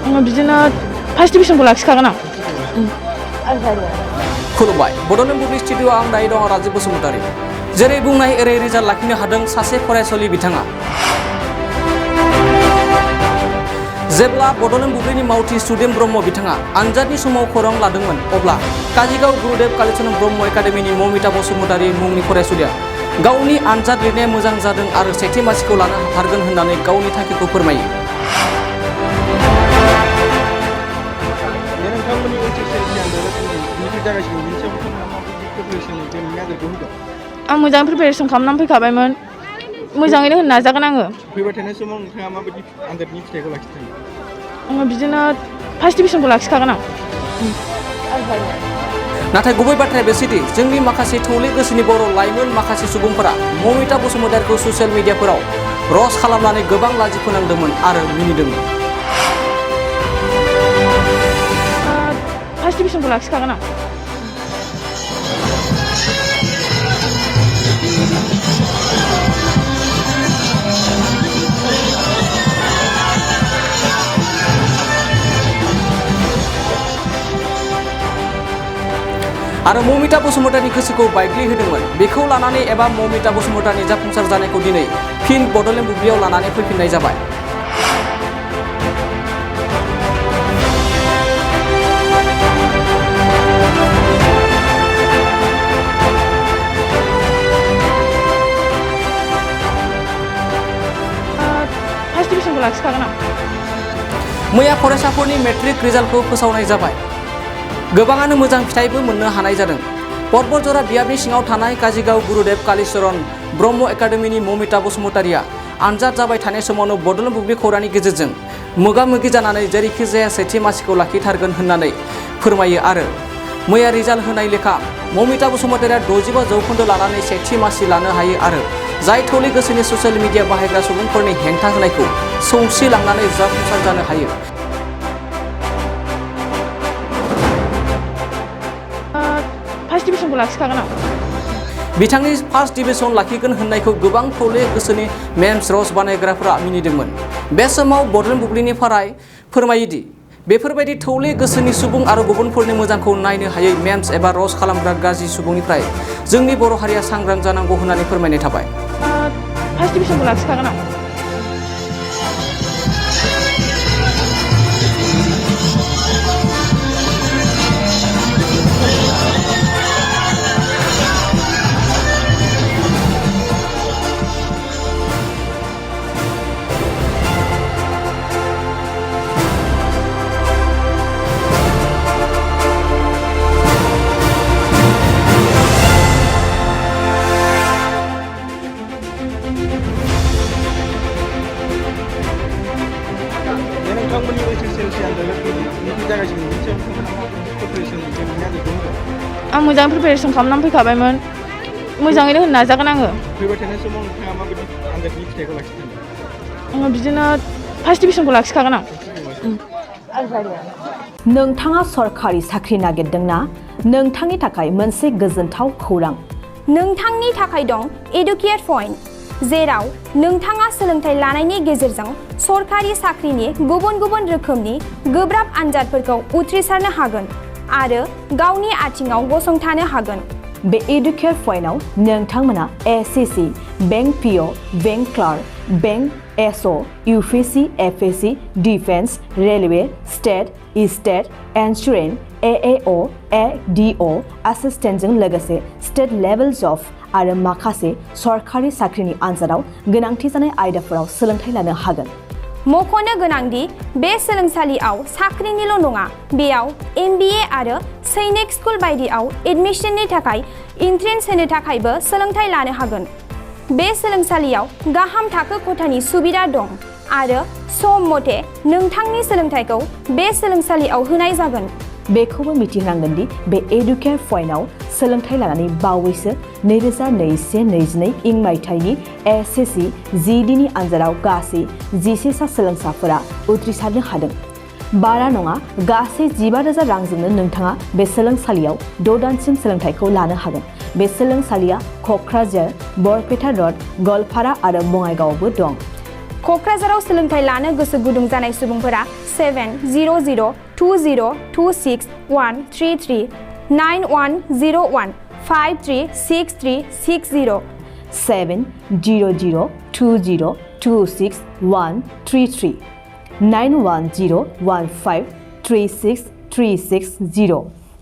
बिदिनो फार्स्ट डिभिजनखौ लाखिखागोन आं। खुलुमबाय बड'लेण्ड बुब्लि स्टुडिअ आं दायो दं राजीब बसुमतारी। जेरै बुंनाय एरै रिजाल्ट लाखिनो हादों सासे फरायसालि बिथाङा। जेब्ला बड'लेण्ड बुब्लिनि मावथि सुदेम ब्रह्म बिथाङा आनजादनि समाव खौरां लादोंमोन अब्ला काजिगाव गुरुदेव कालीचरण ब्रह्म एकाडेमिनि ममिता बसुमतारी मुंनि फरायसुलिया गावनि आनजाद लिरनाया मोजां जादों आरो सेथि मासिखौ लानो हाथारगोन होननानै गावनि थांखिखौ फोरमायो। आं मोजां प्रिपेरेसन खालामनानै फैखाबायमोन, मोजाङैनो होनो नाजागोन आङो। फैबाय थानाय समाव नोंथाङा माबायदि आनजादनि फिथाइखौ लाखिगोन? आङो बिदिनो फार्स्ट डिभिजनखौ लाखिखागोन आं। नाथाय गुबै बाथ्राया बेसोदि जोंनि माखासे थौले गोसोनि बर' लाइमोन माखासे सुबुंफोरा ममिता बसुमतारीखौ ससियेल मिडियाफोराव रस खालामनानै गोबां लाजि फोनांदोंमोन आरो मिनिदोंमोन। फार्स्ट डिभिजनखौ लाखिखागोन आं। आरो ममिता बसुमतारीनि गोसोखौ बायग्लिहोदोंमोन। बेखौ लानानै एबा ममिता बसुमतारीनि जाफुंसार जानायखौ दिनै फिन बड'लेण्ड बुब्लियाव लानानै फैफिननाय जाबाय। फार्स्ट डिभिजनखौ लाखिखागोन आं। मैया फरायसाफोरनि मेट्रिक रिजाल्टखौ फोसावनाय जाबाय। गोबाङानो मोजां फिथाइबो मोननो हानाय जादों। पर्बतजरा बियाबनि सिङाव थानाय काजिगाव गुरुदेव कालीचरण ब्रह्म एकाडेमिनि ममिता बसुमतारीया आनजाद जाबाय थानाय समावनो बड'लेण्ड बुब्लि खौरांनि गेजेरजों मोगा मोगि जानानै जेरैखि जाया सेथि मासिखौ लाखिथारगोन होननानै फोरमायो आरो मैया रिजाल्ट होनाय लेखा ममिता बसुमतारीया 65% लानानै सेथि मासि लानो हायो आरो जाय थौले गोसोनि ससियेल मिडिया बाहायग्रा सुबुंफोरनि हेंथा होनायखौ सौसिलांनानै जाफुंसार जानो हायो। फार्स्ट डिभिजनखौ लाखिखागोन आं। बिथांनि फार्स्ट डिभिजन लाखिगोन होननायखौ गोबां थौले गोसोनि मेम्स रस बानायग्राफोरा मिनिदोंमोन। बे समाव बड'लेण्ड बुब्लिनि फाराय फोरमायोदि बेफोरबायदि थौले गोसोनि सुबुं आरो गुबुनफोरनि मोजांखौ नायनो हायै मेम्स एबा रस खालामग्रा गाज्रि सुबुंनिफ्राय जोंनि बर' हारिया सांग्रां जानांगौ होननानै फोरमायनाय थाबाय। फार्स्ट डिभिजनखौ लाखिखागोन आं। आं मोजां प्रिपेरेसन खालामनानै फैखाबायमोन, मोजाङैनो होनो नाजागोन आङो। फैबाय थानाय समाव नोंथाङा माबायदि आनजादनि फिथाइखौ लाखिगोन? आङो बिदिनो फार्स्ट डिभिजनखौ लाखिखागोन आं। नोंथाङा सरखारि साख्रि नागिरदोंना? नोंथांनि थाखाय मोनसे गोजोनथाव खौरां। नोंथांनि थाखाय दं एडुकेट पइन्ट, जेराव नोंथाङा सोलोंथाइ लानायनि गेजेरजों सरखारि साख्रिनि गुबुन गुबुन रोखोमनि गोब्राब आनजादफोरखौ उथ्रिसारनो हागोन आरो गावनि आथिङाव गसंथानो हागोन। बे एडुकेट पइन्टआव नोंथांमोना SSC, bank PO, bank clerk, bank SO, UPSC, FSC, defence, railway, state, state, insurance, AAO, ADO, एसिस्टेन्टजों लोगोसे स्टेट लेभेल जब आरो माखासे सरखारि साख्रिनि आनजादाव गोनांथि जानाय आयदाफोराव सोलोंथाइ लानो हागोन। मख'नो गोनांदि बे सोलोंसालियाव साख्रिनिल' नङा, बेयाव MBA आरो सैनिक स्कुल बायदियाव एडमिशननि थाखाय एन्ट्रेन्स होनो थाखायबो सोलोंथाइ लानो हागोन। बे सोलोंसालियाव गाहाम थाखो खथानि सुबिदा दं आरो सम मथे नोंथांनि सोलोंथाइखौ बे सोलोंसालियाव होनाय जागोन। बेखौबो मिथिनांगोन दि बे एडुकेट पइन्टआव सोलोंथाइ लानानै बावैसो 2021-22 इं मायथाइनि एसएससि जिडिनि आनजादाव गासै 11 सा सोलोंसाफोरा उथ्रिसारनो हादों। बारा नङा, गासै 15,000 रांजोंनो नोंथाङा बे सोलोंसालियाव 6 दानसिम सोलोंथाइखौ लानो हागोन। बे सोलोंसालिया क'क्राझार, बरपेटा र'ड, गवालपारा आरो बङाइगावआवबो दं। क'क्राझाराव सोलोंथाइ लानो गोसो गुदुं जानाय सुबुंफोरा 70026133133 9101536360 70020261333 9101536360